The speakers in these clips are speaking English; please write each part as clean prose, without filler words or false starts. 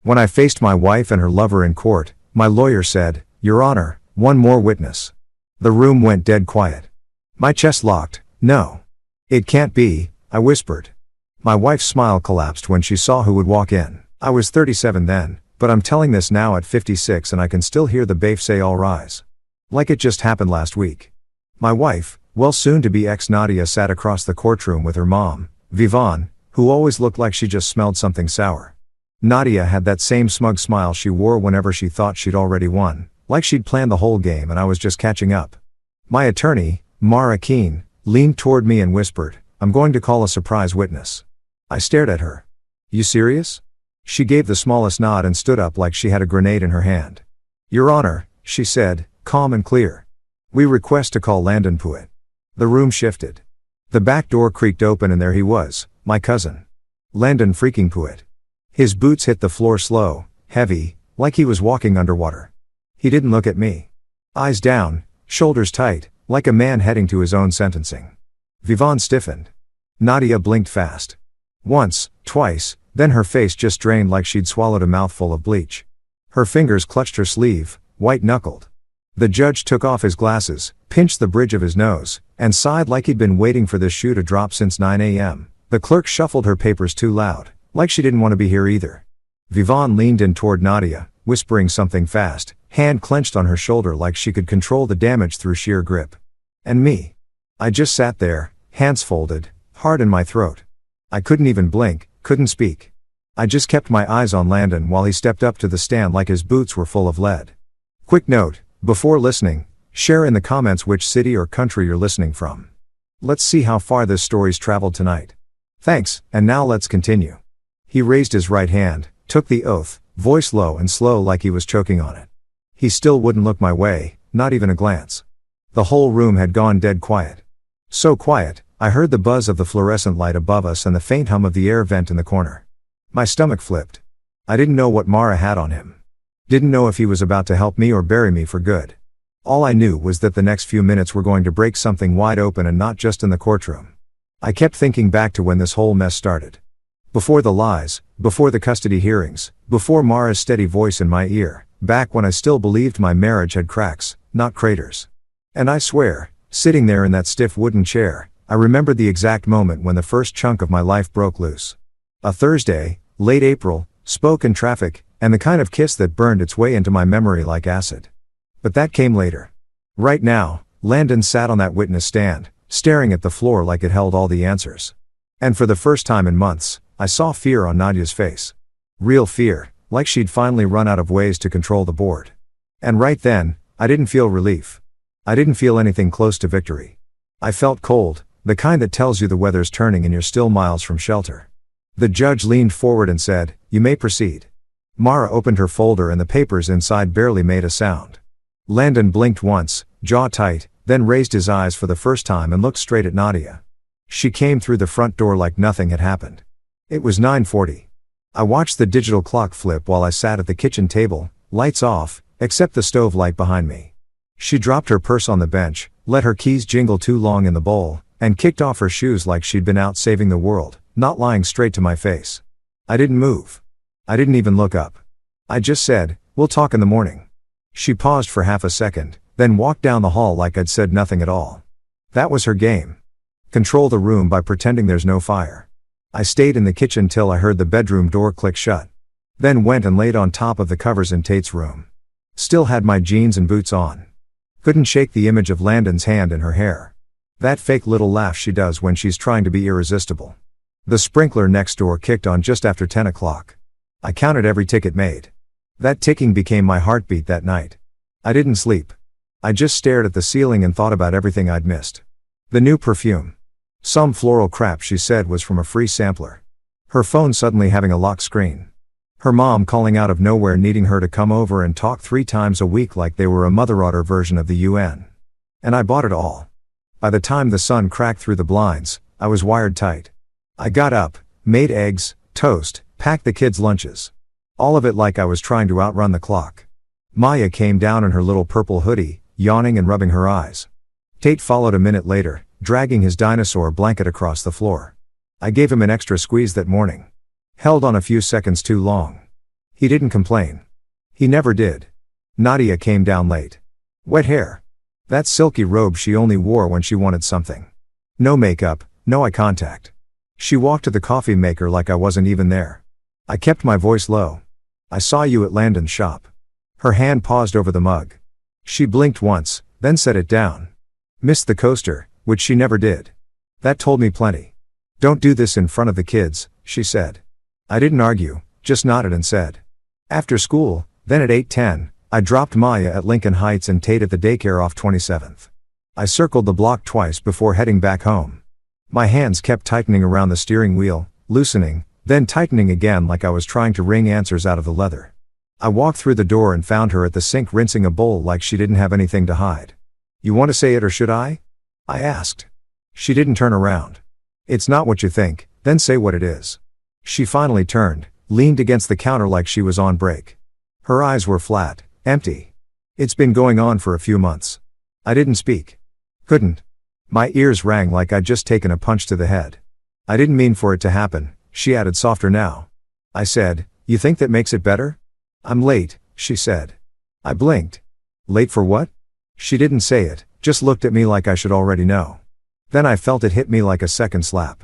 When I faced my wife and her lover in court, my lawyer said, "Your Honor, one more witness." The room went dead quiet. My chest locked. "No. It can't be," I whispered. My wife's smile collapsed when she saw who would walk in. I was 37 then, but I'm telling this now at 56 and I can still hear the bafe say "all rise." Like it just happened last week. My wife, well soon to be ex-Nadia, sat across the courtroom with her mom, Vivon, who always looked like she just smelled something sour. Nadia had that same smug smile she wore whenever she thought she'd already won, like she'd planned the whole game and I was just catching up. My attorney, Mara Keene, leaned toward me and whispered, "I'm going to call a surprise witness." I stared at her. "You serious?" She gave the smallest nod and stood up like she had a grenade in her hand. "Your Honor," she said, calm and clear. "We request to call Landon Puett." The room shifted. The back door creaked open and there he was, my cousin. Landon freaking Puett. His boots hit the floor slow, heavy, like he was walking underwater. He didn't look at me. Eyes down, shoulders tight, like a man heading to his own sentencing. Vivon stiffened. Nadia blinked fast. Once, twice, then her face just drained like she'd swallowed a mouthful of bleach. Her fingers clutched her sleeve, white-knuckled. The judge took off his glasses, pinched the bridge of his nose, and sighed like he'd been waiting for this shoe to drop since 9 a.m. The clerk shuffled her papers too loud, like she didn't want to be here either. Vivon leaned in toward Nadia, whispering something fast, hand clenched on her shoulder like she could control the damage through sheer grip. And me. I just sat there, hands folded, heart in my throat. I couldn't even blink, couldn't speak. I just kept my eyes on Landon while he stepped up to the stand like his boots were full of lead. Quick note, before listening, share in the comments which city or country you're listening from. Let's see how far this story's traveled tonight. Thanks, and now let's continue. He raised his right hand, took the oath, voice low and slow like he was choking on it. He still wouldn't look my way, not even a glance. The whole room had gone dead quiet. So quiet, I heard the buzz of the fluorescent light above us and the faint hum of the air vent in the corner. My stomach flipped. I didn't know what Mara had on him. Didn't know if he was about to help me or bury me for good. All I knew was that the next few minutes were going to break something wide open, and not just in the courtroom. I kept thinking back to when this whole mess started. Before the lies, before the custody hearings, before Mara's steady voice in my ear, back when I still believed my marriage had cracks, not craters. And I swear, sitting there in that stiff wooden chair, I remembered the exact moment when the first chunk of my life broke loose. A Thursday, late April, spoke in traffic, and the kind of kiss that burned its way into my memory like acid. But that came later. Right now, Landon sat on that witness stand, staring at the floor like it held all the answers. And for the first time in months, I saw fear on Nadia's face. Real fear, like she'd finally run out of ways to control the board. And right then, I didn't feel relief. I didn't feel anything close to victory. I felt cold, the kind that tells you the weather's turning and you're still miles from shelter. The judge leaned forward and said, "You may proceed." Mara opened her folder and the papers inside barely made a sound. Landon blinked once, jaw tight, then raised his eyes for the first time and looked straight at Nadia. She came through the front door like nothing had happened. It was 9:40. I watched the digital clock flip while I sat at the kitchen table, lights off, except the stove light behind me. She dropped her purse on the bench, let her keys jingle too long in the bowl, and kicked off her shoes like she'd been out saving the world, not lying straight to my face. I didn't move. I didn't even look up. I just said, "We'll talk in the morning." She paused for half a second, then walked down the hall like I'd said nothing at all. That was her game. Control the room by pretending there's no fire. I stayed in the kitchen till I heard the bedroom door click shut. Then went and laid on top of the covers in Tate's room. Still had my jeans and boots on. Couldn't shake the image of Landon's hand in her hair. That fake little laugh she does when she's trying to be irresistible. The sprinkler next door kicked on just after 10 o'clock. I counted every tick it made. That ticking became my heartbeat that night. I didn't sleep. I just stared at the ceiling and thought about everything I'd missed. The new perfume. Some floral crap she said was from a free sampler. Her phone suddenly having a lock screen. Her mom calling out of nowhere needing her to come over and talk 3 times a week like they were a Mother Otter version of the UN. And I bought it all. By the time the sun cracked through the blinds, I was wired tight. I got up, made eggs, toast, packed the kids' lunches. All of it like I was trying to outrun the clock. Maya came down in her little purple hoodie, yawning and rubbing her eyes. Tate followed a minute later, dragging his dinosaur blanket across the floor. I gave him an extra squeeze that morning. Held on a few seconds too long. He didn't complain. He never did. Nadia came down late. Wet hair. That silky robe she only wore when she wanted something. No makeup, no eye contact. She walked to the coffee maker like I wasn't even there. I kept my voice low. I saw you at Landon's shop. Her hand paused over the mug. She blinked once, then set it down. Missed the coaster, which she never did. That told me plenty. Don't do this in front of the kids, she said. I didn't argue, just nodded and said. After school, then at 8:10, I dropped Maya at Lincoln Heights and Tate at the daycare off 27th. I circled the block twice before heading back home. My hands kept tightening around the steering wheel, loosening, then tightening again like I was trying to wring answers out of the leather. I walked through the door and found her at the sink rinsing a bowl like she didn't have anything to hide. You want to say it or should I? I asked. She didn't turn around. It's not what you think, then say what it is. She finally turned, leaned against the counter like she was on break. Her eyes were flat, empty. It's been going on for a few months. I didn't speak. Couldn't. My ears rang like I'd just taken a punch to the head. I didn't mean for it to happen, she added softer now. I said, you think that makes it better? I'm late, she said. I blinked. Late for what? She didn't say it, just looked at me like I should already know. Then I felt it hit me like a second slap.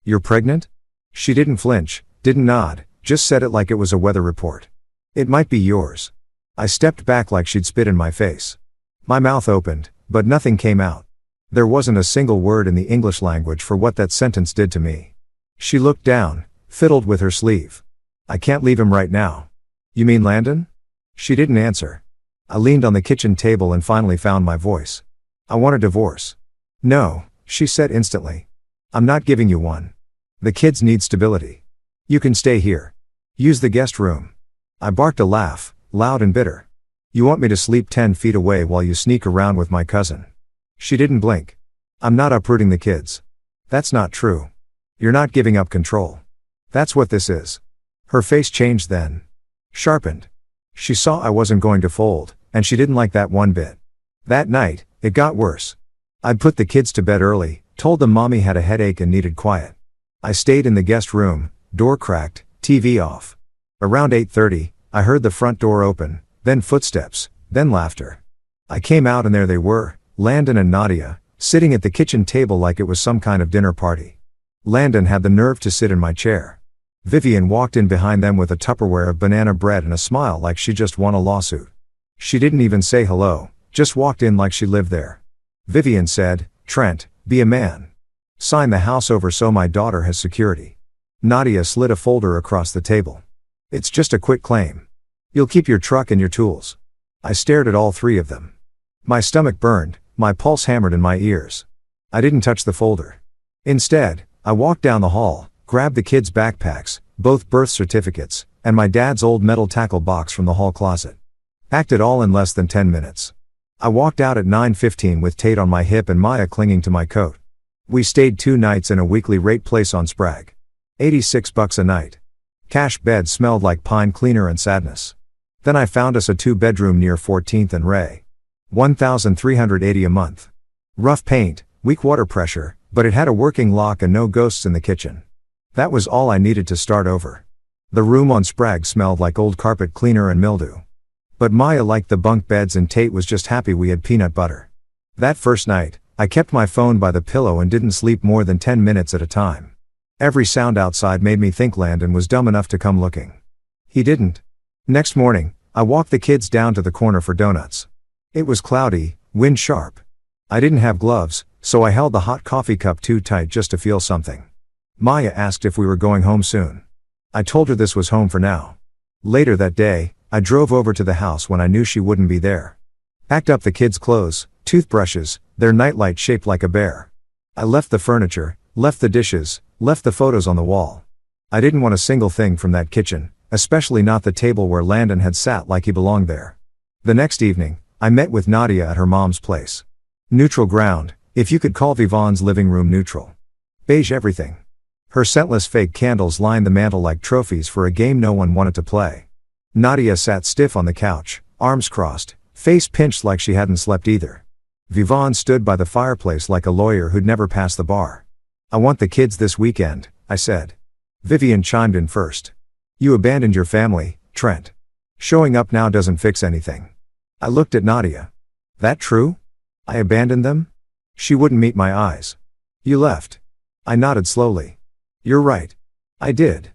You're pregnant? She didn't flinch, didn't nod, just said it like it was a weather report. It might be yours. I stepped back like she'd spit in my face. My mouth opened, but nothing came out. There wasn't a single word in the English language for what that sentence did to me. She looked down, fiddled with her sleeve. I can't leave him right now. You mean Landon? She didn't answer. I leaned on the kitchen table and finally found my voice. I want a divorce. No, she said instantly. I'm not giving you one. The kids need stability. You can stay here. Use the guest room. I barked a laugh, loud and bitter. You want me to sleep 10 feet away while you sneak around with my cousin? She didn't blink. I'm not uprooting the kids. That's not true. You're not giving up control. That's what this is. Her face changed then. Sharpened. She saw I wasn't going to fold, and she didn't like that one bit. That night, it got worse. I'd put the kids to bed early, told them mommy had a headache and needed quiet. I stayed in the guest room, door cracked, TV off. Around 8:30, I heard the front door open, then footsteps, then laughter. I came out and there they were, Landon and Nadia, sitting at the kitchen table like it was some kind of dinner party. Landon had the nerve to sit in my chair. Vivian walked in behind them with a Tupperware of banana bread and a smile like she just won a lawsuit. She didn't even say hello, just walked in like she lived there. Vivian said, Trent, be a man. Sign the house over so my daughter has security. Nadia slid a folder across the table. It's just a quick claim. You'll keep your truck and your tools. I stared at all three of them. My stomach burned, my pulse hammered in my ears. I didn't touch the folder. Instead, I walked down the hall, grabbed the kids' backpacks, both birth certificates, and my dad's old metal tackle box from the hall closet. Packed it all in less than 10 minutes. I walked out at 9:15 with Tate on my hip and Maya clinging to my coat. We stayed 2 nights in a weekly rate place on Sprague. $86 a night. Cash bed smelled like pine cleaner and sadness. Then I found us a 2-bedroom near 14th and Ray. $1,380 a month. Rough paint, weak water pressure, but it had a working lock and no ghosts in the kitchen. That was all I needed to start over. The room on Sprague smelled like old carpet cleaner and mildew. But Maya liked the bunk beds and Tate was just happy we had peanut butter. That first night, I kept my phone by the pillow and didn't sleep more than 10 minutes at a time. Every sound outside made me think Landon was dumb enough to come looking. He didn't. Next morning, I walked the kids down to the corner for donuts. It was cloudy, wind sharp. I didn't have gloves, so I held the hot coffee cup too tight just to feel something. Maya asked if we were going home soon. I told her this was home for now. Later that day, I drove over to the house when I knew she wouldn't be there. Packed up the kids' clothes, toothbrushes, their nightlight shaped like a bear. I left the furniture, left the dishes, left the photos on the wall. I didn't want a single thing from that kitchen, especially not the table where Landon had sat like he belonged there. The next evening, I met with Nadia at her mom's place. Neutral ground, if you could call Vivon's living room neutral. Beige everything. Her scentless fake candles lined the mantel like trophies for a game no one wanted to play. Nadia sat stiff on the couch, arms crossed, face pinched like she hadn't slept either. Vivon stood by the fireplace like a lawyer who'd never passed the bar. I want the kids this weekend, I said. Vivian chimed in first. You abandoned your family, Trent. Showing up now doesn't fix anything. I looked at Nadia. That true? I abandoned them? She wouldn't meet my eyes. You left. I nodded slowly. You're right. I did.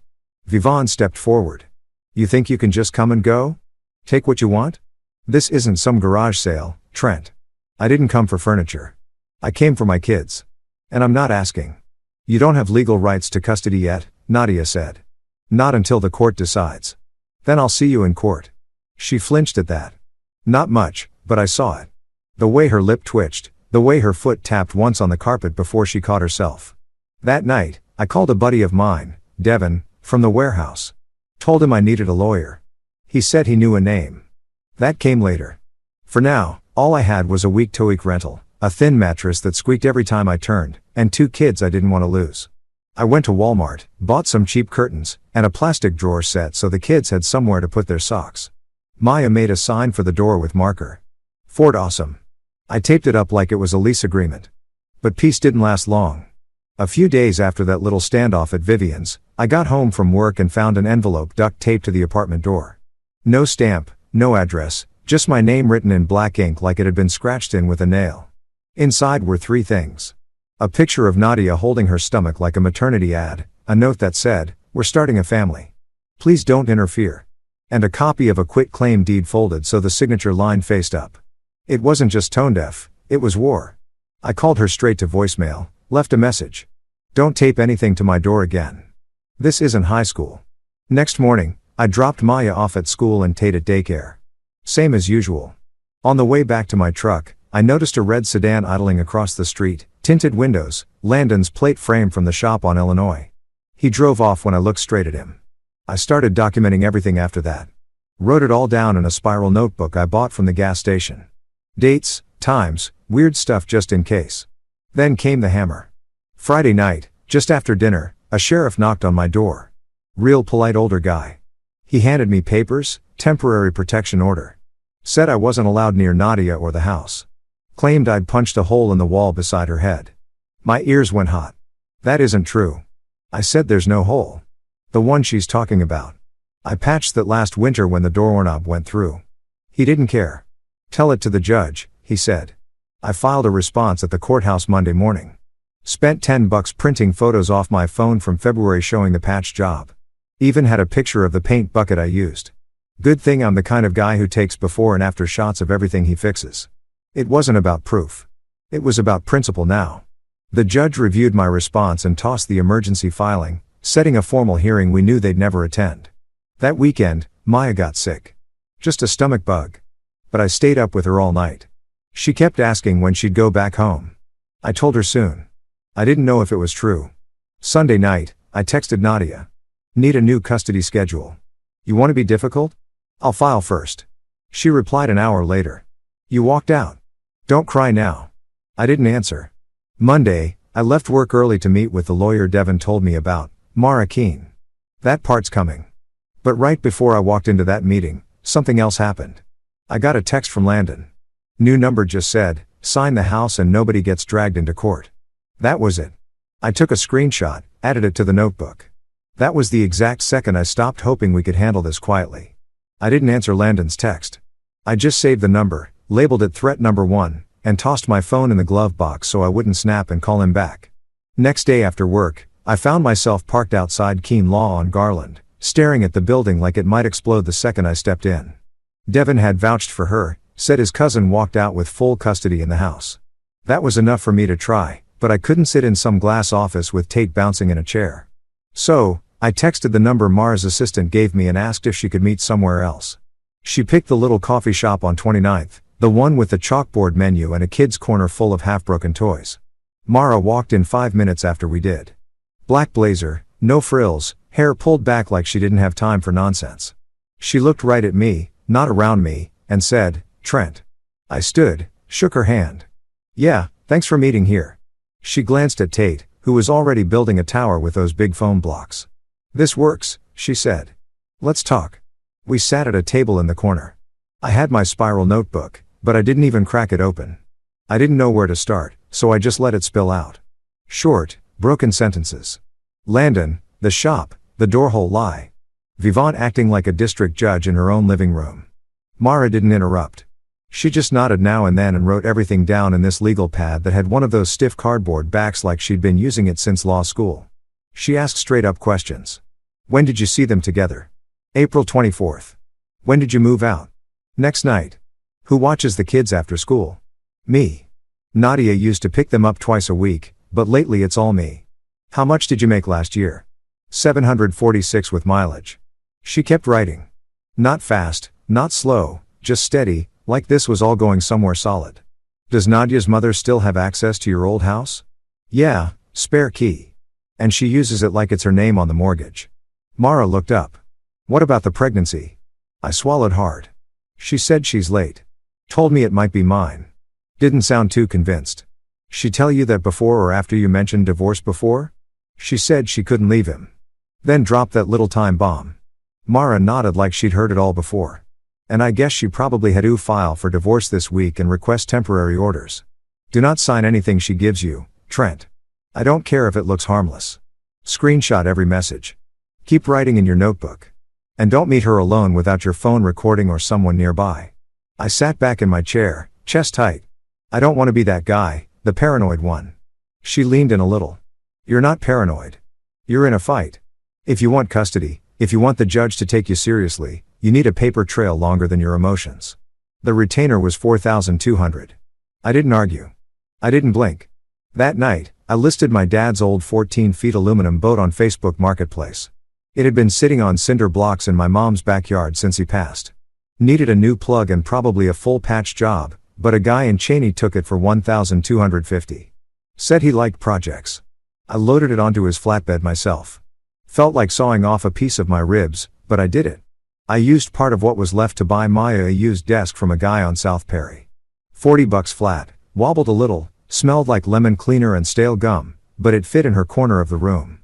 Vivon stepped forward. You think you can just come and go? Take what you want? This isn't some garage sale, Trent. I didn't come for furniture. I came for my kids. And I'm not asking. You don't have legal rights to custody yet, Nadia said. Not until the court decides. Then I'll see you in court. She flinched at that. Not much, but I saw it. The way her lip twitched, the way her foot tapped once on the carpet before she caught herself. That night, I called a buddy of mine, Devin, from the warehouse. Told him I needed a lawyer. He said he knew a name. That came later. For now, all I had was a week-to-week rental, a thin mattress that squeaked every time I turned, and 2 kids I didn't want to lose. I went to Walmart, bought some cheap curtains, and a plastic drawer set so the kids had somewhere to put their socks. Maya made a sign for the door with marker. Fort Awesome. I taped it up like it was a lease agreement. But peace didn't last long. A few days after that little standoff at Vivian's, I got home from work and found an envelope duct taped to the apartment door. No stamp, no address, just my name written in black ink like it had been scratched in with a nail. Inside were 3 things. A picture of Nadia holding her stomach like a maternity ad, a note that said, "We're starting a family. Please don't interfere." And a copy of a quitclaim deed folded so the signature line faced up. It wasn't just tone deaf, it was war. I called her straight to voicemail, left a message. Don't tape anything to my door again. This isn't high school. Next morning, I dropped Maya off at school and Tate at daycare. Same as usual. On the way back to my truck, I noticed a red sedan idling across the street, tinted windows, Landon's plate frame from the shop on Illinois. He drove off when I looked straight at him. I started documenting everything after that. Wrote it all down in a spiral notebook I bought from the gas station. Dates, times, weird stuff just in case. Then came the hammer. Friday night, just after dinner, a sheriff knocked on my door. Real polite older guy. He handed me papers, temporary protection order. Said I wasn't allowed near Nadia or the house. Claimed I'd punched a hole in the wall beside her head. My ears went hot. That isn't true. I said there's no hole. The one she's talking about. I patched that last winter when the doorknob went through. He didn't care. Tell it to the judge, he said. I filed a response at the courthouse Monday morning. Spent $10 printing photos off my phone from February showing the patch job. Even had a picture of the paint bucket I used. Good thing I'm the kind of guy who takes before and after shots of everything he fixes. It wasn't about proof. It was about principle now. The judge reviewed my response and tossed the emergency filing, setting a formal hearing we knew they'd never attend. That weekend, Maya got sick. Just a stomach bug. But I stayed up with her all night. She kept asking when she'd go back home. I told her soon. I didn't know if it was true. Sunday night, I texted Nadia. Need a new custody schedule. You want to be difficult? I'll file first. She replied an hour later. You walked out. Don't cry now. I didn't answer. Monday, I left work early to meet with the lawyer Devin told me about, Mara Keene. That part's coming. But right before I walked into that meeting, something else happened. I got a text from Landon. New number just said, sign the house and nobody gets dragged into court. That was it. I took a screenshot, added it to the notebook. That was the exact second I stopped hoping we could handle this quietly. I didn't answer Landon's text. I just saved the number, labeled it threat number 1, and tossed my phone in the glove box so I wouldn't snap and call him back. Next day after work, I found myself parked outside Keene Law on Garland, staring at the building like it might explode the second I stepped in. Devin had vouched for her, said his cousin walked out with full custody in the house. That was enough for me to try, but I couldn't sit in some glass office with Tate bouncing in a chair. So, I texted the number Mara's assistant gave me and asked if she could meet somewhere else. She picked the little coffee shop on 29th, the one with the chalkboard menu and a kid's corner full of half-broken toys. Mara walked in 5 minutes after we did. Black blazer, no frills, hair pulled back like she didn't have time for nonsense. She looked right at me, not around me, and said, Trent. I stood, shook her hand. Yeah, thanks for meeting here. She glanced at Tate, who was already building a tower with those big foam blocks. This works, she said. Let's talk. We sat at a table in the corner. I had my spiral notebook, but I didn't even crack it open. I didn't know where to start, so I just let it spill out. Short, broken sentences. Landon, the shop, the door hole lie. Vivant acting like a district judge in her own living room. Mara didn't interrupt. She just nodded now and then and wrote everything down in this legal pad that had one of those stiff cardboard backs like she'd been using it since law school. She asked straight-up questions. When did you see them together? April 24th. When did you move out? Next night. Who watches the kids after school? Me. Nadia used to pick them up twice a week, but lately it's all me. How much did you make last year? 746 with mileage. She kept writing. Not fast, not slow, just steady, like this was all going somewhere solid. Does Nadia's mother still have access to your old house? Yeah, spare key. And she uses it like it's her name on the mortgage. Mara looked up. What about the pregnancy? I swallowed hard. She said she's late. Told me it might be mine. Didn't sound too convinced. She tell you that before or after you mentioned divorce before? She said she couldn't leave him. Then dropped that little time bomb. Mara nodded like she'd heard it all before. And I guess she probably had file for divorce this week and request temporary orders. Do not sign anything she gives you, Trent. I don't care if it looks harmless. Screenshot every message. Keep writing in your notebook. And don't meet her alone without your phone recording or someone nearby. I sat back in my chair, chest tight. I don't want to be that guy, the paranoid one. She leaned in a little. You're not paranoid. You're in a fight. If you want custody, if you want the judge to take you seriously, you need a paper trail longer than your emotions. The retainer was $4,200. I didn't argue. I didn't blink. That night, I listed my dad's old 14-foot aluminum boat on Facebook Marketplace. It had been sitting on cinder blocks in my mom's backyard since he passed. Needed a new plug and probably a full patch job, but a guy in Cheney took it for $1,250. Said he liked projects. I loaded it onto his flatbed myself. Felt like sawing off a piece of my ribs, but I did it. I used part of what was left to buy Maya a used desk from a guy on South Perry. $40 flat, wobbled a little, smelled like lemon cleaner and stale gum, but it fit in her corner of the room.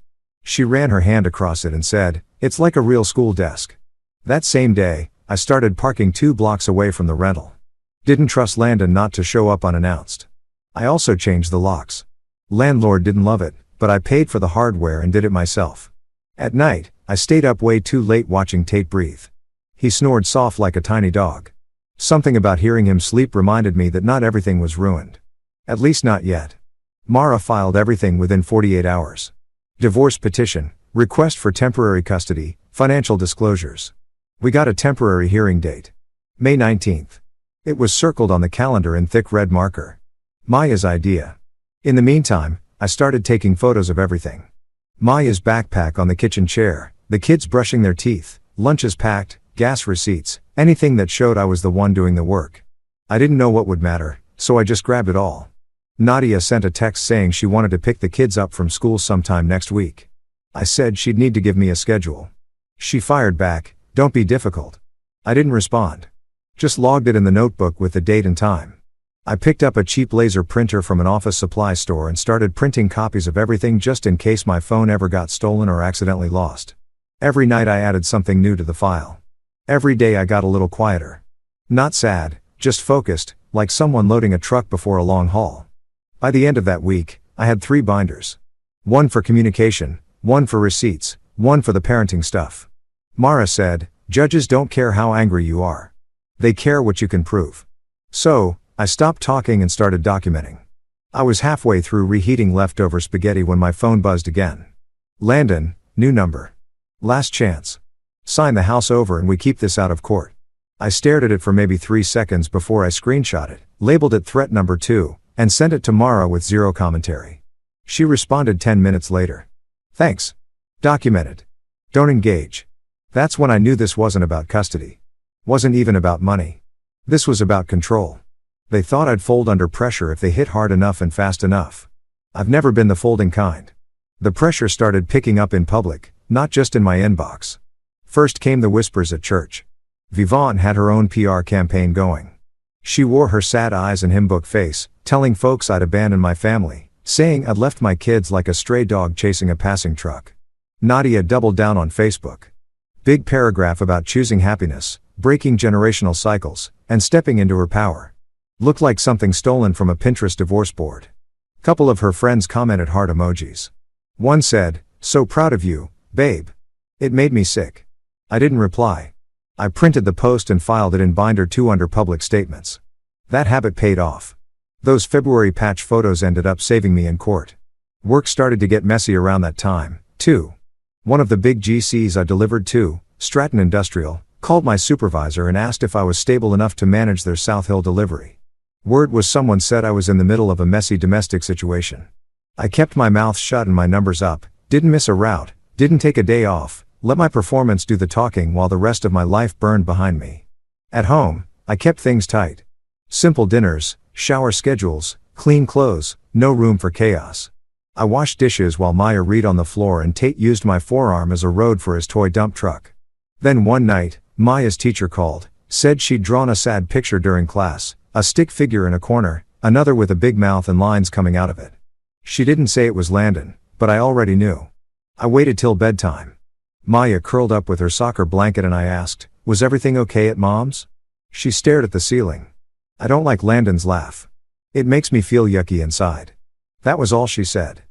She ran her hand across it and said, "It's like a real school desk." That same day, I started parking 2 blocks away from the rental. Didn't trust Landon not to show up unannounced. I also changed the locks. Landlord didn't love it, but I paid for the hardware and did it myself. At night, I stayed up way too late watching Tate breathe. He snored soft like a tiny dog. Something about hearing him sleep reminded me that not everything was ruined. At least not yet. Mara filed everything within 48 hours. Divorce petition, request for temporary custody, financial disclosures. We got a temporary hearing date. May 19th. It was circled on the calendar in thick red marker. Maya's idea. In the meantime, I started taking photos of everything. Maya's backpack on the kitchen chair, the kids brushing their teeth, lunches packed, gas receipts, anything that showed I was the one doing the work. I didn't know what would matter, so I just grabbed it all. Nadia sent a text saying she wanted to pick the kids up from school sometime next week. I said she'd need to give me a schedule. She fired back, "Don't be difficult." I didn't respond. Just logged it in the notebook with the date and time. I picked up a cheap laser printer from an office supply store and started printing copies of everything just in case my phone ever got stolen or accidentally lost. Every night I added something new to the file. Every day I got a little quieter. Not sad, just focused, like someone loading a truck before a long haul. By the end of that week, I had 3 binders. One for communication, one for receipts, one for the parenting stuff. Mara said, "Judges don't care how angry you are. They care what you can prove." So, I stopped talking and started documenting. I was halfway through reheating leftover spaghetti when my phone buzzed again. Landon, new number. Last chance. Sign the house over and we keep this out of court. I stared at it for maybe 3 seconds before I screenshot it, labeled it threat number 2, and sent it to Mara with 0 commentary. She responded 10 minutes later. "Thanks. Documented. Don't engage." That's when I knew this wasn't about custody. Wasn't even about money. This was about control. They thought I'd fold under pressure if they hit hard enough and fast enough. I've never been the folding kind. The pressure started picking up in public, not just in my inbox. First came the whispers at church. Vivant had her own PR campaign going. She wore her sad eyes and hymn book face, telling folks I'd abandoned my family, saying I'd left my kids like a stray dog chasing a passing truck. Nadia doubled down on Facebook. Big paragraph about choosing happiness, breaking generational cycles, and stepping into her power. Looked like something stolen from a Pinterest divorce board. Couple of her friends commented heart emojis. One said, "So proud of you, babe." It made me sick. I didn't reply. I printed the post and filed it in binder 2 under public statements. That habit paid off. Those February patch photos ended up saving me in court. Work started to get messy around that time, too. One of the big GCs I delivered to, Stratton Industrial, called my supervisor and asked if I was stable enough to manage their South Hill delivery. Word was someone said I was in the middle of a messy domestic situation. I kept my mouth shut and my numbers up, didn't miss a route, didn't take a day off, let my performance do the talking while the rest of my life burned behind me. At home, I kept things tight. Simple dinners, shower schedules, clean clothes, no room for chaos. I washed dishes while Maya read on the floor and Tate used my forearm as a road for his toy dump truck. Then one night, Maya's teacher called, said she'd drawn a sad picture during class, a stick figure in a corner, another with a big mouth and lines coming out of it. She didn't say it was Landon, but I already knew. I waited till bedtime. Maya curled up with her soccer blanket and I asked, "Was everything okay at Mom's?" She stared at the ceiling. "I don't like Landon's laugh. It makes me feel yucky inside." That was all she said.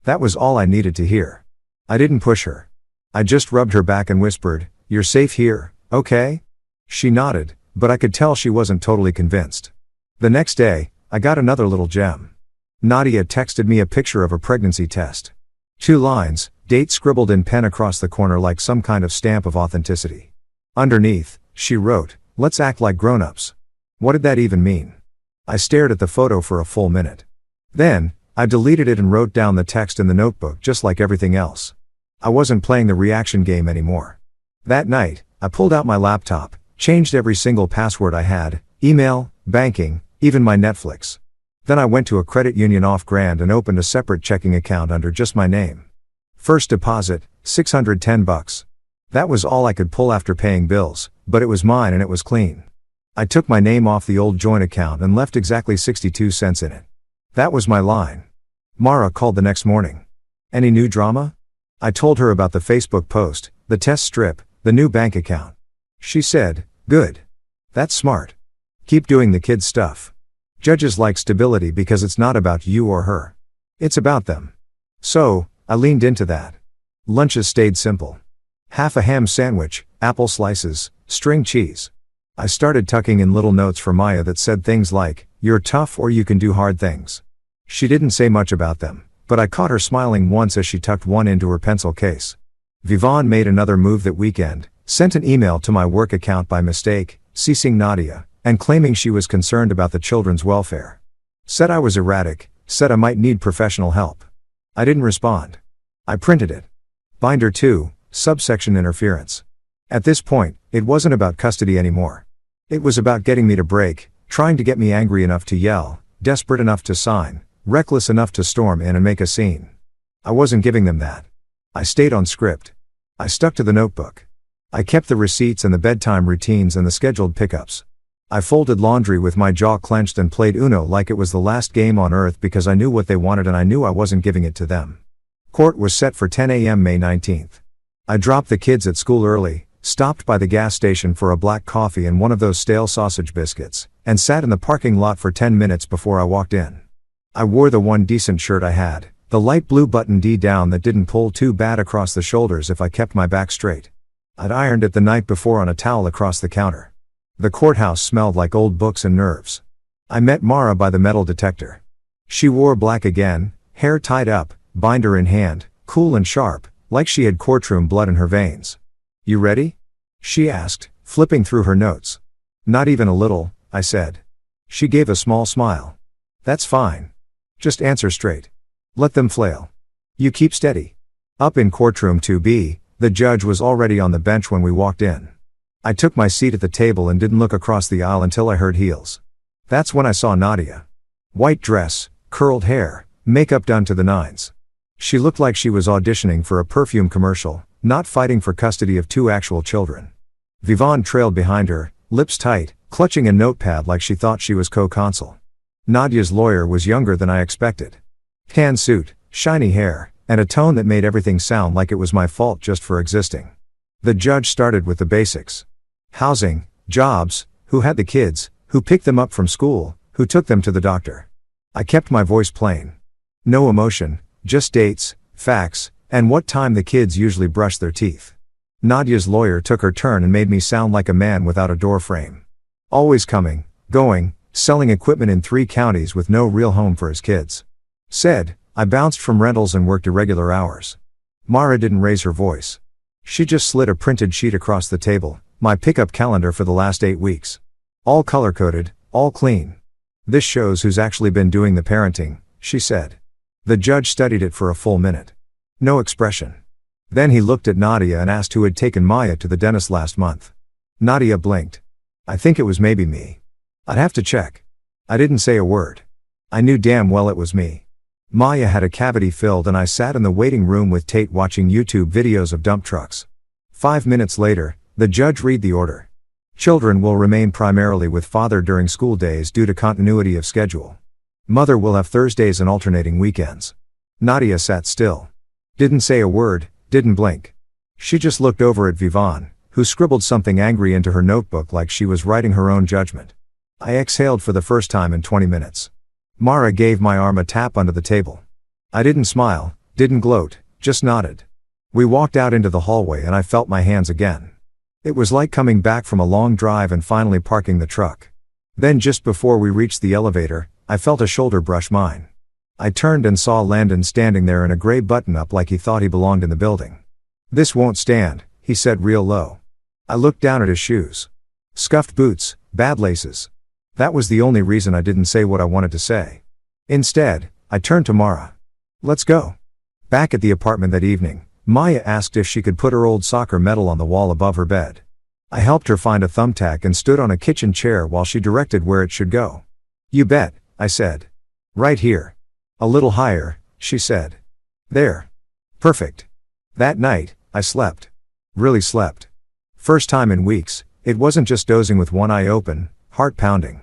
That was all I needed to hear. I didn't push her. I just rubbed her back and whispered, "You're safe here, okay?" She nodded, but I could tell she wasn't totally convinced. The next day, I got another little gem. Nadia texted me a picture of a pregnancy test. 2 lines, date scribbled in pen across the corner like some kind of stamp of authenticity. Underneath, she wrote, "Let's act like grown-ups." What did that even mean? I stared at the photo for a full minute. Then, I deleted it and wrote down the text in the notebook just like everything else. I wasn't playing the reaction game anymore. That night, I pulled out my laptop, changed every single password I had, email, banking, even my Netflix. Then I went to a credit union off Grand and opened a separate checking account under just my name. First deposit, $610. That was all I could pull after paying bills, but it was mine and it was clean. I took my name off the old joint account and left exactly 62 cents in it. That was my line. Mara called the next morning. "Any new drama?" I told her about the Facebook post, the test strip, the new bank account. She said, "Good. That's smart. Keep doing the kids' stuff. Judges like stability because it's not about you or her. It's about them." So, I leaned into that. Lunches stayed simple. Half a ham sandwich, apple slices, string cheese. I started tucking in little notes for Maya that said things like, "You're tough or you can do hard things." She didn't say much about them, but I caught her smiling once as she tucked one into her pencil case. Vivon made another move that weekend, sent an email to my work account by mistake, CCing Nadia, and claiming she was concerned about the children's welfare. Said I was erratic, said I might need professional help. I didn't respond. I printed it. Binder 2, subsection interference. At this point, it wasn't about custody anymore. It was about getting me to break, trying to get me angry enough to yell, desperate enough to sign, reckless enough to storm in and make a scene. I wasn't giving them that. I stayed on script. I stuck to the notebook. I kept the receipts and the bedtime routines and the scheduled pickups. I folded laundry with my jaw clenched and played Uno like it was the last game on earth because I knew what they wanted and I knew I wasn't giving it to them. Court was set for 10 a.m. May 19th. I dropped the kids at school early, stopped by the gas station for a black coffee and one of those stale sausage biscuits, and sat in the parking lot for 10 minutes before I walked in. I wore the one decent shirt I had, the light blue button D down that didn't pull too bad across the shoulders if I kept my back straight. I'd ironed it the night before on a towel across the counter. The courthouse smelled like old books and nerves. I met Mara by the metal detector. She wore black again, hair tied up, binder in hand, cool and sharp, like she had courtroom blood in her veins. "You ready?" she asked, flipping through her notes. "Not even a little," I said. She gave a small smile. "That's fine. Just answer straight. Let them flail. You keep steady." Up in courtroom 2B, the judge was already on the bench when we walked in. I took my seat at the table and didn't look across the aisle until I heard heels. That's when I saw Nadia. White dress, curled hair, makeup done to the nines. She looked like she was auditioning for a perfume commercial, not fighting for custody of 2 actual children. Vivon trailed behind her, lips tight, clutching a notepad like she thought she was co-counsel. Nadia's lawyer was younger than I expected. Tan suit, shiny hair, and a tone that made everything sound like it was my fault just for existing. The judge started with the basics. Housing, jobs, who had the kids, who picked them up from school, who took them to the doctor. I kept my voice plain. No emotion, just dates, facts, and what time the kids usually brush their teeth. Nadia's lawyer took her turn and made me sound like a man without a door frame. Always coming, going, selling equipment in 3 counties with no real home for his kids. Said, I bounced from rentals and worked irregular hours. Mara didn't raise her voice. She just slid a printed sheet across the table, my pickup calendar for the last 8 weeks. All color-coded, all clean. This shows who's actually been doing the parenting, she said. The judge studied it for a full minute. No expression. Then he looked at Nadia and asked who had taken Maya to the dentist last month. Nadia blinked. I think it was maybe me. I'd have to check. I didn't say a word. I knew damn well it was me. Maya had a cavity filled and I sat in the waiting room with Tate watching YouTube videos of dump trucks. 5 minutes later, the judge read the order. Children will remain primarily with father during school days due to continuity of schedule. Mother will have Thursdays and alternating weekends. Nadia sat still. Didn't say a word, didn't blink. She just looked over at Vivon, who scribbled something angry into her notebook like she was writing her own judgment. I exhaled for the first time in 20 minutes. Mara gave my arm a tap under the table. I didn't smile, didn't gloat, just nodded. We walked out into the hallway and I felt my hands again. It was like coming back from a long drive and finally parking the truck. Then just before we reached the elevator, I felt a shoulder brush mine. I turned and saw Landon standing there in a gray button-up like he thought he belonged in the building. This won't stand, he said real low. I looked down at his shoes. Scuffed boots, bad laces. That was the only reason I didn't say what I wanted to say. Instead, I turned to Mara. Let's go. Back at the apartment that evening, Maya asked if she could put her old soccer medal on the wall above her bed. I helped her find a thumbtack and stood on a kitchen chair while she directed where it should go. You bet, I said. Right here. A little higher, she said. There. Perfect. That night, I slept. Really slept. First time in weeks, it wasn't just dozing with one eye open, heart pounding.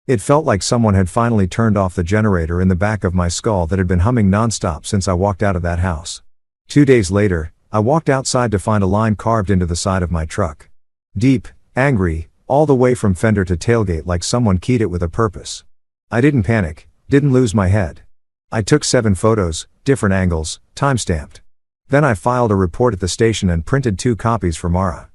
It felt like someone had finally turned off the generator in the back of my skull that had been humming nonstop since I walked out of that house. 2 days later, I walked outside to find a line carved into the side of my truck. Deep, angry, all the way from fender to tailgate like someone keyed it with a purpose. I didn't panic, didn't lose my head. I took 7 photos, different angles, time-stamped. Then I filed a report at the station and printed 2 copies for Mara.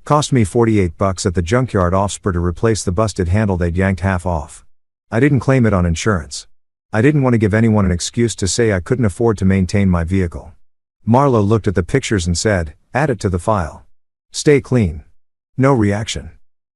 Cost me $48 at the junkyard offspur to replace the busted handle they'd yanked half off. I didn't claim it on insurance. I didn't want to give anyone an excuse to say I couldn't afford to maintain my vehicle. Marlo looked at the pictures and said, add it to the file. Stay clean. No reaction.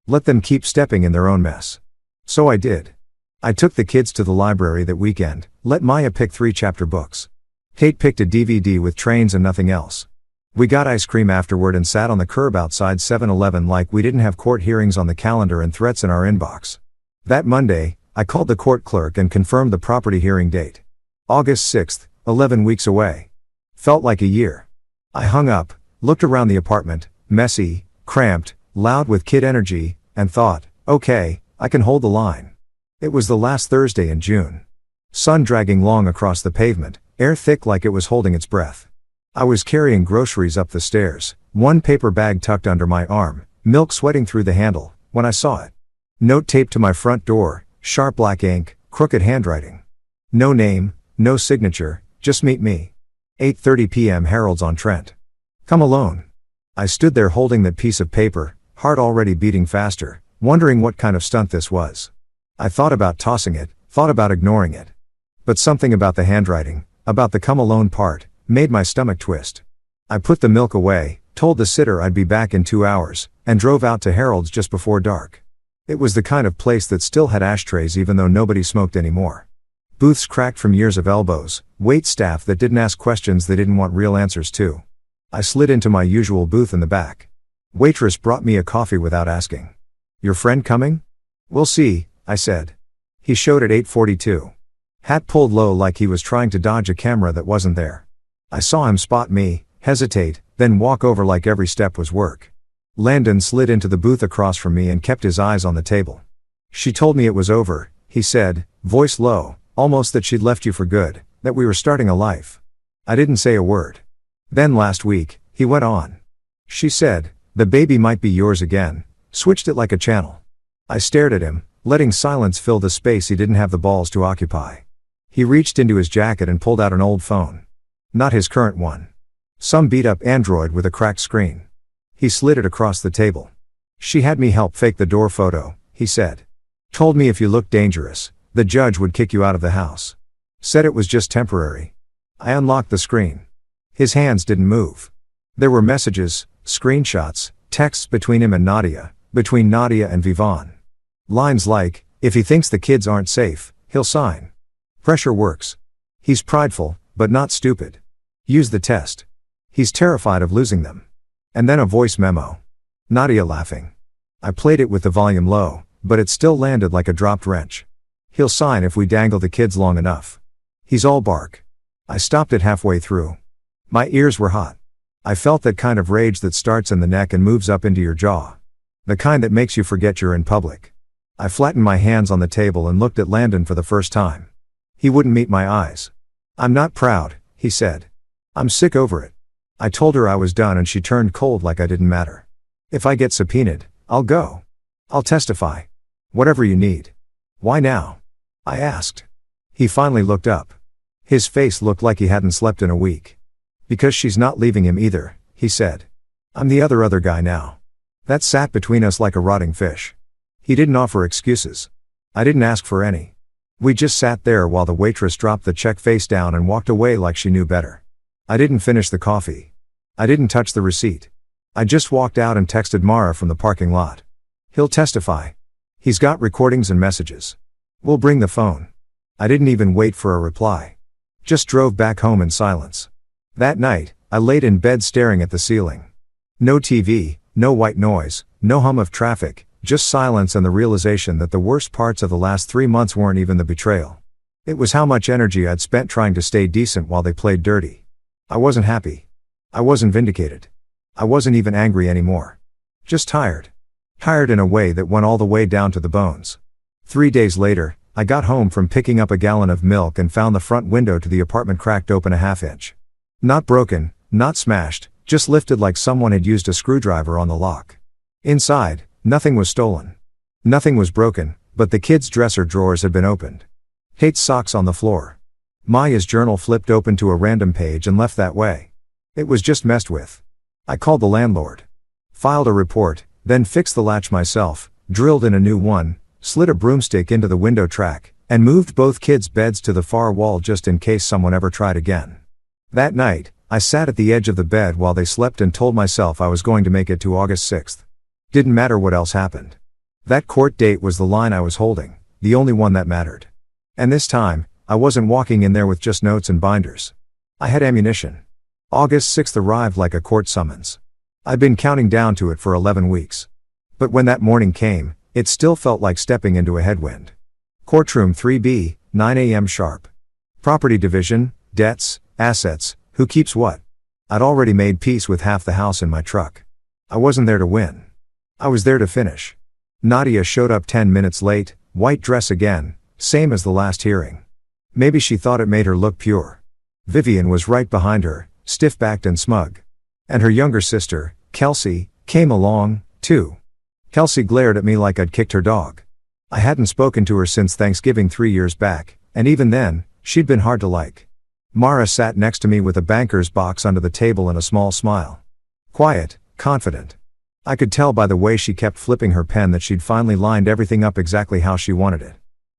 Let them keep stepping in their own mess. So I did. I took the kids to the library that weekend, let Maya pick 3 chapter books. Kate picked a DVD with trains and nothing else. We got ice cream afterward and sat on the curb outside 7-Eleven like we didn't have court hearings on the calendar and threats in our inbox. That Monday, I called the court clerk and confirmed the property hearing date. August 6th, 11 weeks away. Felt like a year. I hung up, looked around the apartment, messy, cramped, loud with kid energy, and thought, okay, I can hold the line. It was the last Thursday in June. Sun dragging long across the pavement, air thick like it was holding its breath. I was carrying groceries up the stairs, one paper bag tucked under my arm, milk sweating through the handle, when I saw it. Note taped to my front door, sharp black ink, crooked handwriting. No name, no signature, just meet me. 8:30 p.m. Harold's on Trent. Come alone. I stood there holding that piece of paper, heart already beating faster, wondering what kind of stunt this was. I thought about tossing it, thought about ignoring it. But something about the handwriting, about the come alone part, made my stomach twist. I put the milk away, told the sitter I'd be back in 2 hours, and drove out to Harold's just before dark. It was the kind of place that still had ashtrays even though nobody smoked anymore. Booths cracked from years of elbows, wait staff that didn't ask questions they didn't want real answers to. I slid into my usual booth in the back. Waitress brought me a coffee without asking. Your friend coming? We'll see, I said. He showed at 8:42. Hat pulled low like he was trying to dodge a camera that wasn't there. I saw him spot me, hesitate, then walk over like every step was work. Landon slid into the booth across from me and kept his eyes on the table. She told me it was over, he said, voice low, almost that she'd left you for good, that we were starting a life. I didn't say a word. Then last week, he went on. She said, the baby might be yours again, switched it like a channel. I stared at him, letting silence fill the space he didn't have the balls to occupy. He reached into his jacket and pulled out an old phone. Not his current one. Some beat-up Android with a cracked screen. He slid it across the table. She had me help fake the door photo, he said. Told me if you looked dangerous, the judge would kick you out of the house. Said it was just temporary. I unlocked the screen. His hands didn't move. There were messages, screenshots, texts between him and Nadia, between Nadia and Vivon. Lines like, if he thinks the kids aren't safe, he'll sign. Pressure works. He's prideful, but not stupid. Use the test. He's terrified of losing them. And then a voice memo. Nadia laughing. I played it with the volume low, but it still landed like a dropped wrench. He'll sign if we dangle the kids long enough. He's all bark. I stopped it halfway through. My ears were hot. I felt that kind of rage that starts in the neck and moves up into your jaw. The kind that makes you forget you're in public. I flattened my hands on the table and looked at Landon for the first time. He wouldn't meet my eyes. I'm not proud, he said. I'm sick over it. I told her I was done and she turned cold like I didn't matter. If I get subpoenaed, I'll go. I'll testify. Whatever you need. Why now? I asked. He finally looked up. His face looked like he hadn't slept in a week. Because she's not leaving him either, he said. I'm the other guy now. That sat between us like a rotting fish. He didn't offer excuses. I didn't ask for any. We just sat there while the waitress dropped the check face down and walked away like she knew better. I didn't finish the coffee. I didn't touch the receipt. I just walked out and texted Mara from the parking lot. He'll testify. He's got recordings and messages. We'll bring the phone. I didn't even wait for a reply. Just drove back home in silence. That night, I laid in bed staring at the ceiling. No TV, no white noise, no hum of traffic, just silence and the realization that the worst parts of the last 3 months weren't even the betrayal. It was how much energy I'd spent trying to stay decent while they played dirty. I wasn't happy. I wasn't vindicated. I wasn't even angry anymore. Just tired. Tired in a way that went all the way down to the bones. 3 days later, I got home from picking up a gallon of milk and found the front window to the apartment cracked open a ½ inch. Not broken, not smashed, just lifted like someone had used a screwdriver on the lock. Inside, nothing was stolen. Nothing was broken, but the kids' dresser drawers had been opened. Kate's socks on the floor. Maya's journal flipped open to a random page and left that way. It was just messed with. I called the landlord. Filed a report, then fixed the latch myself, drilled in a new one, slid a broomstick into the window track, and moved both kids' beds to the far wall just in case someone ever tried again. That night, I sat at the edge of the bed while they slept and told myself I was going to make it to August 6th. Didn't matter what else happened. That court date was the line I was holding, the only one that mattered. And this time, I wasn't walking in there with just notes and binders. I had ammunition. August 6th arrived like a court summons. I'd been counting down to it for 11 weeks. But when that morning came, it still felt like stepping into a headwind. Courtroom 3B, 9 a.m. sharp. Property division, debts, assets, who keeps what? I'd already made peace with half the house in my truck. I wasn't there to win. I was there to finish. Nadia showed up 10 minutes late, white dress again, same as the last hearing. Maybe she thought it made her look pure. Vivian was right behind her, stiff-backed and smug. And her younger sister, Kelsey, came along, too. Kelsey glared at me like I'd kicked her dog. I hadn't spoken to her since Thanksgiving 3 years back, and even then, she'd been hard to like. Mara sat next to me with a banker's box under the table and a small smile. Quiet, confident. I could tell by the way she kept flipping her pen that she'd finally lined everything up exactly how she wanted it.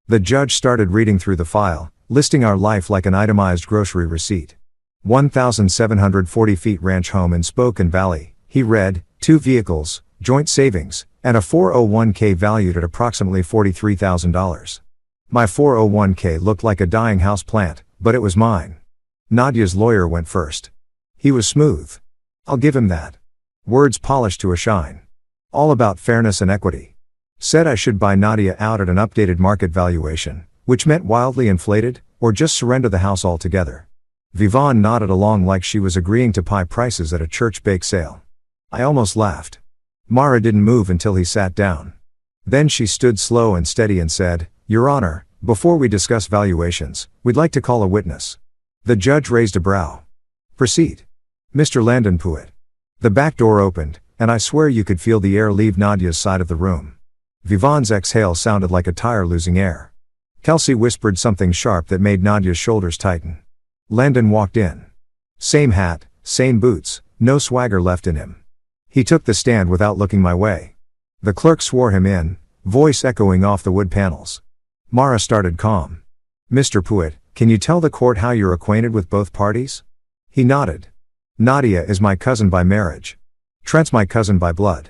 The judge started reading through the file, listing our life like an itemized grocery receipt. 1,740 feet ranch home in Spokane Valley, he read, 2 vehicles, joint savings, and a 401k valued at approximately $43,000. My 401k looked like a dying house plant, but it was mine. Nadia's lawyer went first. He was smooth. I'll give him that. Words polished to a shine. All about fairness and equity. Said I should buy Nadia out at an updated market valuation, which meant wildly inflated, or just surrender the house altogether. Vivon nodded along like she was agreeing to pie prices at a church bake sale. I almost laughed. Mara didn't move until he sat down. Then she stood slow and steady and said, Your Honor, before we discuss valuations, we'd like to call a witness. The judge raised a brow. Proceed. Mr. Landon Puett. The back door opened, and I swear you could feel the air leave Nadia's side of the room. Vivon's exhale sounded like a tire losing air. Kelsey whispered something sharp that made Nadia's shoulders tighten. Landon walked in. Same hat, same boots, no swagger left in him. He took the stand without looking my way. The clerk swore him in, voice echoing off the wood panels. Mara started calm. "Mr. Pruitt, can you tell the court how you're acquainted with both parties?" He nodded. "Nadia is my cousin by marriage. Trent's my cousin by blood.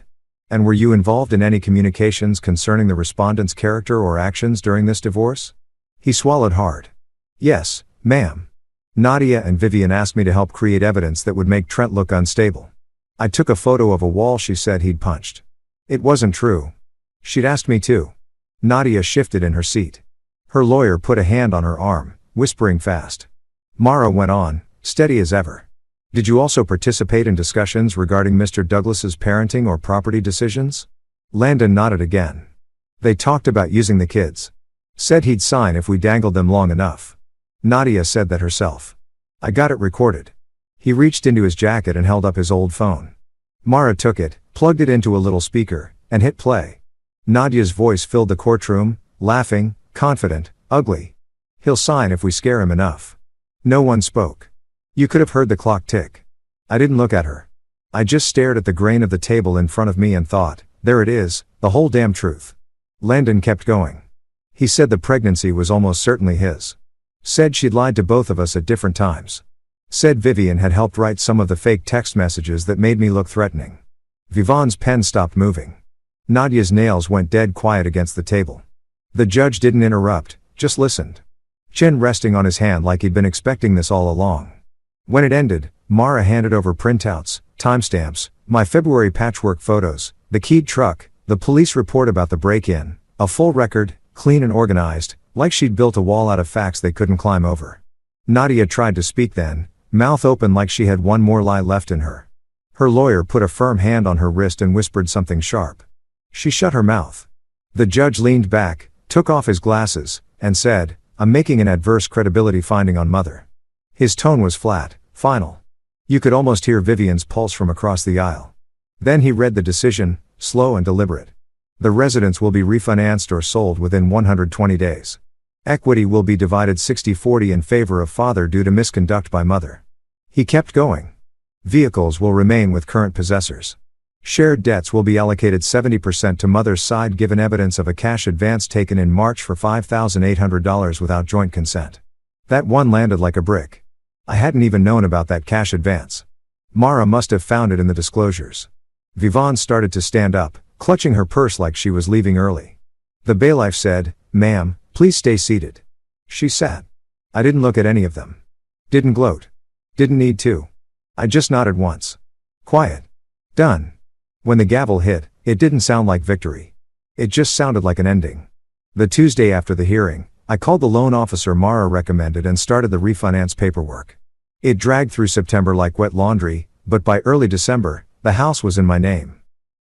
And were you involved in any communications concerning the respondent's character or actions during this divorce?" He swallowed hard. "Yes, ma'am. Nadia and Vivian asked me to help create evidence that would make Trent look unstable. I took a photo of a wall she said he'd punched. It wasn't true. She'd asked me to." Nadia shifted in her seat. Her lawyer put a hand on her arm, whispering fast. Mara went on, steady as ever. "Did you also participate in discussions regarding Mr. Douglas's parenting or property decisions?" Landon nodded again. "They talked about using the kids. Said he'd sign if we dangled them long enough." Nadia said that herself. "I got it recorded." He reached into his jacket and held up his old phone. Mara took it, plugged it into a little speaker, and hit play. Nadia's voice filled the courtroom, laughing, confident, ugly. "He'll sign if we scare him enough." No one spoke. You could have heard the clock tick. I didn't look at her. I just stared at the grain of the table in front of me and thought, there it is, the whole damn truth. Landon kept going. He said the pregnancy was almost certainly his. Said she'd lied to both of us at different times. Said Vivian had helped write some of the fake text messages that made me look threatening. Vivon's pen stopped moving. Nadia's nails went dead quiet against the table. The judge didn't interrupt, just listened. Chin resting on his hand like he'd been expecting this all along. When it ended, Mara handed over printouts, timestamps, my February patchwork photos, the keyed truck, the police report about the break-in, a full record, clean and organized, like she'd built a wall out of facts they couldn't climb over. Nadia tried to speak then, mouth open like she had one more lie left in her. Her lawyer put a firm hand on her wrist and whispered something sharp. She shut her mouth. The judge leaned back, took off his glasses, and said, "I'm making an adverse credibility finding on Mother." His tone was flat, final. You could almost hear Vivian's pulse from across the aisle. Then he read the decision, slow and deliberate. The residence will be refinanced or sold within 120 days. Equity will be divided 60-40 in favor of father due to misconduct by mother. He kept going. Vehicles will remain with current possessors. Shared debts will be allocated 70% to mother's side given evidence of a cash advance taken in March for $5,800 without joint consent. That one landed like a brick. I hadn't even known about that cash advance. Mara must have found it in the disclosures. Vivon started to stand up, clutching her purse like she was leaving early. The bailiff said, "Ma'am, please stay seated." She sat. I didn't look at any of them. Didn't gloat. Didn't need to. I just nodded once. Quiet. Done. When the gavel hit, it didn't sound like victory. It just sounded like an ending. The Tuesday after the hearing, I called the loan officer Mara recommended and started the refinance paperwork. It dragged through September like wet laundry, but by early December, the house was in my name.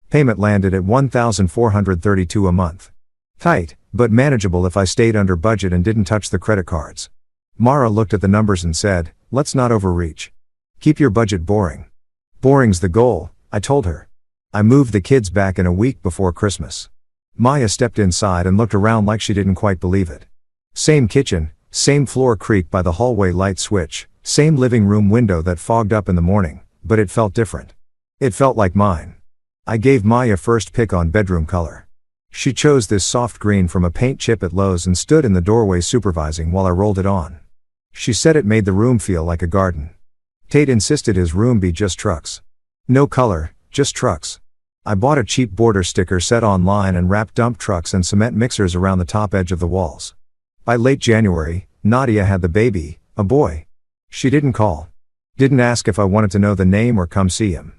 Payment landed at $1,432 a month. Tight, but manageable if I stayed under budget and didn't touch the credit cards. Mara looked at the numbers and said, "Let's not overreach. Keep your budget boring." "Boring's the goal," I told her. I moved the kids back in a week before Christmas. Maya stepped inside and looked around like she didn't quite believe it. Same kitchen, same floor creak by the hallway light switch, same living room window that fogged up in the morning, but it felt different. It felt like mine. I gave Maya first pick on bedroom color. She chose this soft green from a paint chip at Lowe's and stood in the doorway supervising while I rolled it on. She said it made the room feel like a garden. Tate insisted his room be just trucks. No color, just trucks. I bought a cheap border sticker set online and wrapped dump trucks and cement mixers around the top edge of the walls. By late January, Nadia had the baby, a boy. She didn't call. Didn't ask if I wanted to know the name or come see him.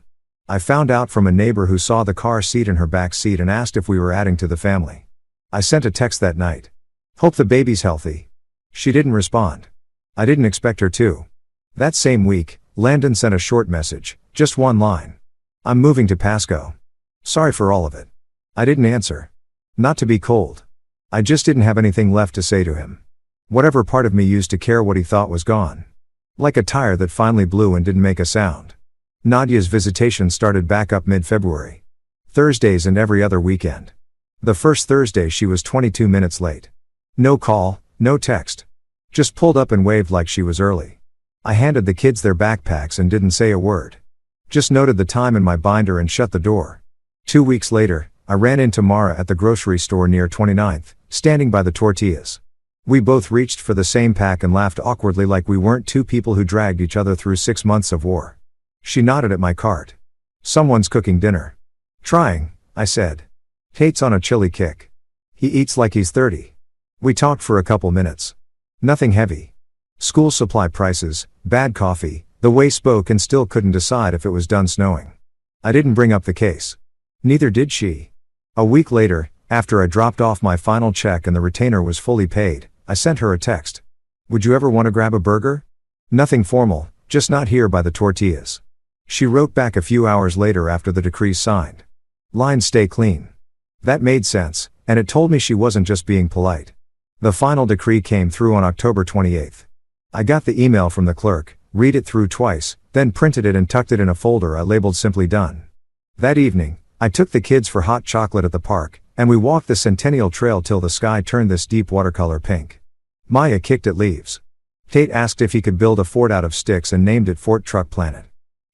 I found out from a neighbor who saw the car seat in her back seat and asked if we were adding to the family. I sent a text that night. "Hope the baby's healthy." She didn't respond. I didn't expect her to. That same week, Landon sent a short message, just one line. "I'm moving to Pasco. Sorry for all of it." I didn't answer. Not to be cold. I just didn't have anything left to say to him. Whatever part of me used to care what he thought was gone. Like a tire that finally blew and didn't make a sound. Nadia's visitation started back up mid-February. Thursdays and every other weekend. The first Thursday she was 22 minutes late. No call, no text. Just pulled up and waved like she was early. I handed the kids their backpacks and didn't say a word. Just noted the time in my binder and shut the door. 2 weeks later, I ran into Mara at the grocery store near 29th, standing by the tortillas. We both reached for the same pack and laughed awkwardly like we weren't two people who dragged each other through 6 months of war. She nodded at my cart. Someone's cooking dinner. Trying, I said. Tate's on a chili kick. He eats like he's 30. We talked for a couple minutes. Nothing heavy. School supply prices, bad coffee, the way spoke, and still couldn't decide if it was done snowing. I didn't bring up the case. Neither did she. A week later, after I dropped off my final check and the retainer was fully paid, I sent her a text. Would you ever want to grab a burger? Nothing formal, just not here by the tortillas. She wrote back a few hours later after the decree's signed. Lines stay clean. That made sense, and it told me she wasn't just being polite. The final decree came through on October 28th. I got the email from the clerk, read it through twice, then printed it and tucked it in a folder I labeled Simply Done. That evening, I took the kids for hot chocolate at the park, and we walked the Centennial Trail till the sky turned this deep watercolor pink. Maya kicked at leaves. Tate asked if he could build a fort out of sticks and named it Fort Truck Planet.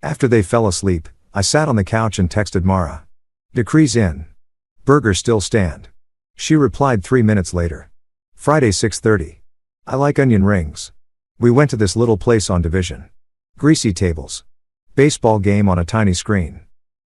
After they fell asleep, I sat on the couch and texted Mara. Decree's in. Burgers still stand. She replied 3 minutes later. Friday 6:30. I like onion rings. We went to this little place on Division. Greasy tables. Baseball game on a tiny screen.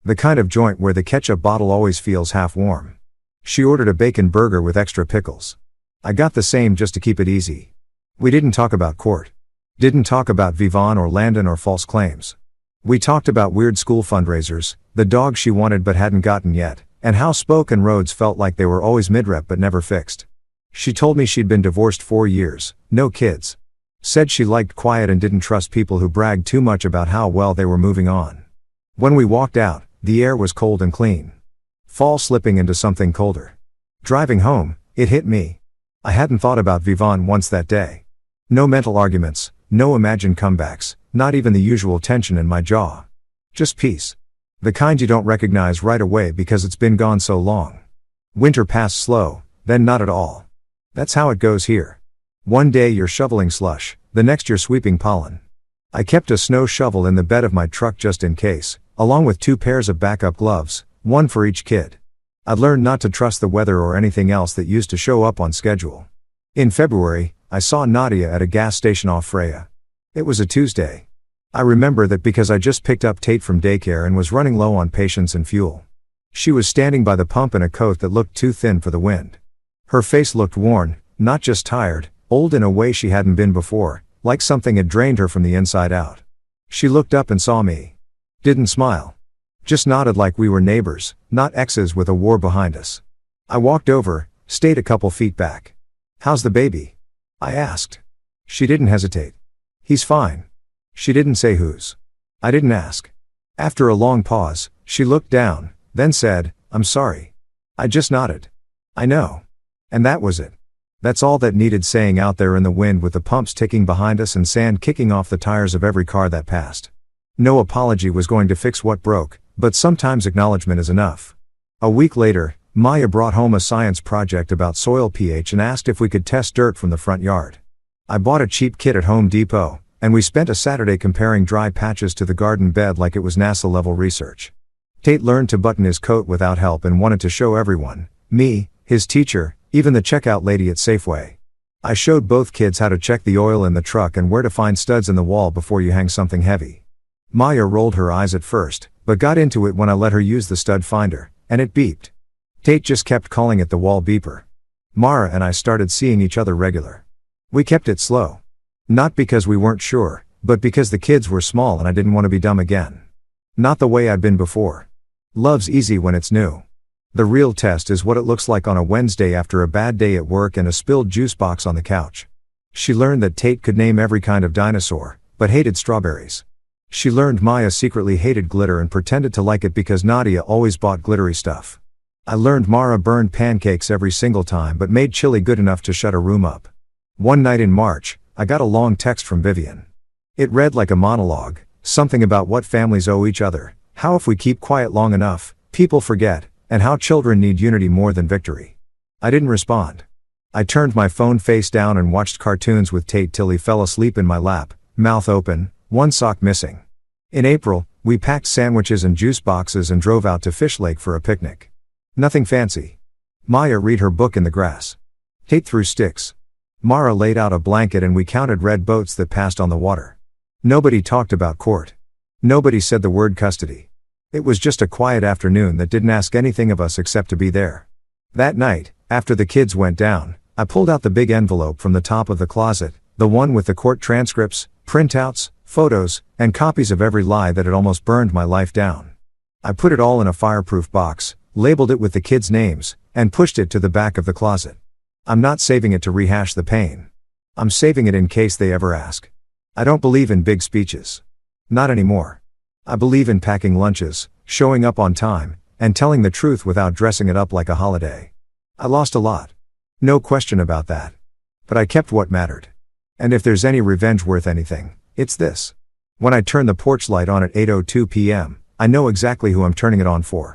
The kind of joint where the ketchup bottle always feels half warm. She ordered a bacon burger with extra pickles. I got the same just to keep it easy. We didn't talk about court. Didn't talk about Vivon or Landon or false claims. We talked about weird school fundraisers, the dog she wanted but hadn't gotten yet, and how Spoke and Rhodes felt like they were always mid-rep but never fixed. She told me she'd been divorced 4 years, no kids. Said she liked quiet and didn't trust people who bragged too much about how well they were moving on. When we walked out, the air was cold and clean. Fall slipping into something colder. Driving home, it hit me. I hadn't thought about Vivon once that day. No mental arguments, no imagined comebacks, not even the usual tension in my jaw. Just peace. The kind you don't recognize right away because it's been gone so long. Winter passed slow, then not at all. That's how it goes here. One day you're shoveling slush, the next you're sweeping pollen. I kept a snow shovel in the bed of my truck just in case, along with 2 pairs of backup gloves, one for each kid. I'd learned not to trust the weather or anything else that used to show up on schedule. In February, I saw Nadia at a gas station off Freya. It was a Tuesday. I remember that because I just picked up Tate from daycare and was running low on patience and fuel. She was standing by the pump in a coat that looked too thin for the wind. Her face looked worn, not just tired, old in a way she hadn't been before, like something had drained her from the inside out. She looked up and saw me. Didn't smile. Just nodded like we were neighbors, not exes with a war behind us. I walked over, stayed a couple feet back. How's the baby? I asked. She didn't hesitate. He's fine. She didn't say whose. I didn't ask. After a long pause, she looked down, then said, I'm sorry. I just nodded. I know. And that was it. That's all that needed saying out there in the wind with the pumps ticking behind us and sand kicking off the tires of every car that passed. No apology was going to fix what broke, but sometimes acknowledgement is enough. A week later, Maya brought home a science project about soil pH and asked if we could test dirt from the front yard. I bought a cheap kit at Home Depot, and we spent a Saturday comparing dry patches to the garden bed like it was NASA-level research. Tate learned to button his coat without help and wanted to show everyone, me, his teacher, even the checkout lady at Safeway. I showed both kids how to check the oil in the truck and where to find studs in the wall before you hang something heavy. Maya rolled her eyes at first, but got into it when I let her use the stud finder, and it beeped. Tate just kept calling it the wall beeper. Mara and I started seeing each other regular. We kept it slow. Not because we weren't sure, but because the kids were small and I didn't want to be dumb again. Not the way I'd been before. Love's easy when it's new. The real test is what it looks like on a Wednesday after a bad day at work and a spilled juice box on the couch. She learned that Tate could name every kind of dinosaur, but hated strawberries. She learned Maya secretly hated glitter and pretended to like it because Nadia always bought glittery stuff. I learned Mara burned pancakes every single time but made chili good enough to shut a room up. One night in March, I got a long text from Vivian. It read like a monologue, something about what families owe each other, how if we keep quiet long enough, people forget, and how children need unity more than victory. I didn't respond. I turned my phone face down and watched cartoons with Tate till he fell asleep in my lap, mouth open, one sock missing. In April, We packed sandwiches and juice boxes and drove out to Fish Lake for a picnic. Nothing fancy. Maya read her book in the grass. Tate threw sticks. Mara laid out a blanket and we counted red boats that passed on the water. Nobody talked about court. Nobody said the word custody. It was just a quiet afternoon that didn't ask anything of us except to be there. That night, after the kids went down, I pulled out the big envelope from the top of the closet, the one with the court transcripts, printouts, photos, and copies of every lie that had almost burned my life down. I put it all in a fireproof box, labeled it with the kids' names, and pushed it to the back of the closet. I'm not saving it to rehash the pain. I'm saving it in case they ever ask. I don't believe in big speeches. Not anymore. I believe in packing lunches, showing up on time, and telling the truth without dressing it up like a holiday. I lost a lot. No question about that. But I kept what mattered. And if there's any revenge worth anything, it's this. When I turn the porch light on at 8:02 p.m., I know exactly who I'm turning it on for.